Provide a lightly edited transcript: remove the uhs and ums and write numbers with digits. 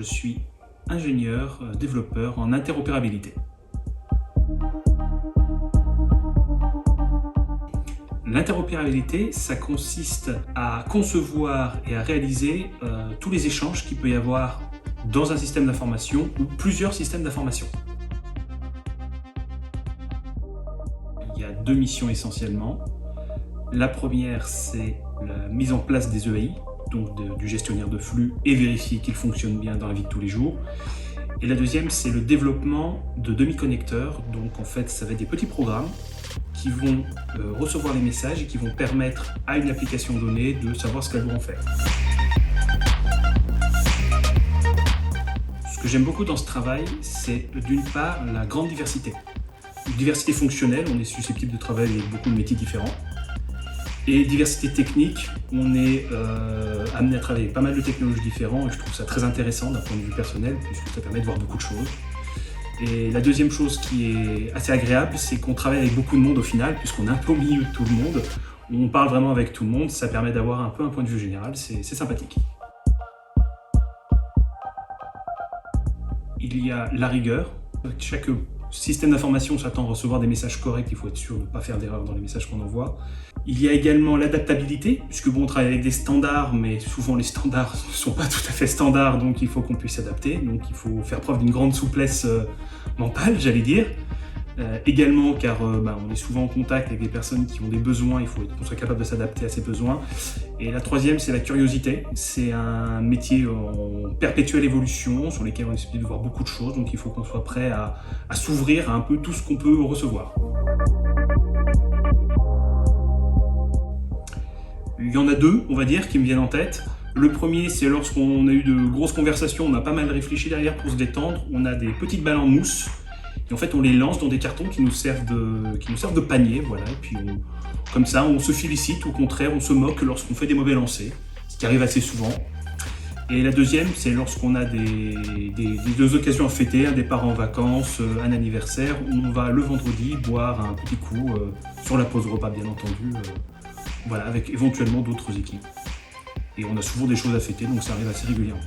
je suis ingénieur, développeur en interopérabilité. L'interopérabilité, ça consiste à concevoir et à réaliser tous les échanges qu'il peut y avoir dans un système d'information ou plusieurs systèmes d'information. Il y a deux missions essentiellement. La première, c'est la mise en place des EAI, donc du gestionnaire de flux, et vérifier qu'il fonctionne bien dans la vie de tous les jours. Et la deuxième, c'est le développement de demi-connecteurs. Donc en fait, ça va être des petits programmes qui vont recevoir les messages et qui vont permettre à une application donnée de savoir ce qu'elle doit en faire. Ce que j'aime beaucoup dans ce travail, c'est d'une part la grande diversité. Une diversité fonctionnelle, on est susceptible de travailler avec beaucoup de métiers différents. Et diversité technique, on est amené à travailler avec pas mal de technologies différentes et je trouve ça très intéressant d'un point de vue personnel puisque ça permet de voir beaucoup de choses. Et la deuxième chose qui est assez agréable, c'est qu'on travaille avec beaucoup de monde au final puisqu'on est un peu au milieu de tout le monde. On parle vraiment avec tout le monde, ça permet d'avoir un peu un point de vue général, c'est sympathique. Il y a la rigueur. Chaque système d'information s'attend à recevoir des messages corrects, il faut être sûr de ne pas faire d'erreur dans les messages qu'on envoie. Il y a également l'adaptabilité, puisque bon, on travaille avec des standards, mais souvent les standards ne sont pas tout à fait standards, donc il faut qu'on puisse s'adapter. Donc il faut faire preuve d'une grande souplesse mentale, j'allais dire. Également car on est souvent en contact avec des personnes qui ont des besoins, il faut qu'on soit capable de s'adapter à ces besoins. Et la troisième, c'est la curiosité. C'est un métier en perpétuelle évolution sur lequel on est susceptible de voir beaucoup de choses, donc il faut qu'on soit prêt à s'ouvrir à un peu tout ce qu'on peut recevoir. Il y en a deux, on va dire, qui me viennent en tête. Le premier, c'est lorsqu'on a eu de grosses conversations, on a pas mal réfléchi derrière pour se détendre. On a des petites balles en mousse. Et en fait, on les lance dans des cartons qui nous servent de panier, voilà. Et puis, comme ça, on se félicite, au contraire, on se moque lorsqu'on fait des mauvais lancers, ce qui arrive assez souvent. Et la deuxième, c'est lorsqu'on a des occasions à fêter, un départ en vacances, un anniversaire, où on va le vendredi boire un petit coup, sur la pause repas, bien entendu, voilà, avec éventuellement d'autres équipes. Et on a souvent des choses à fêter, donc ça arrive assez régulièrement.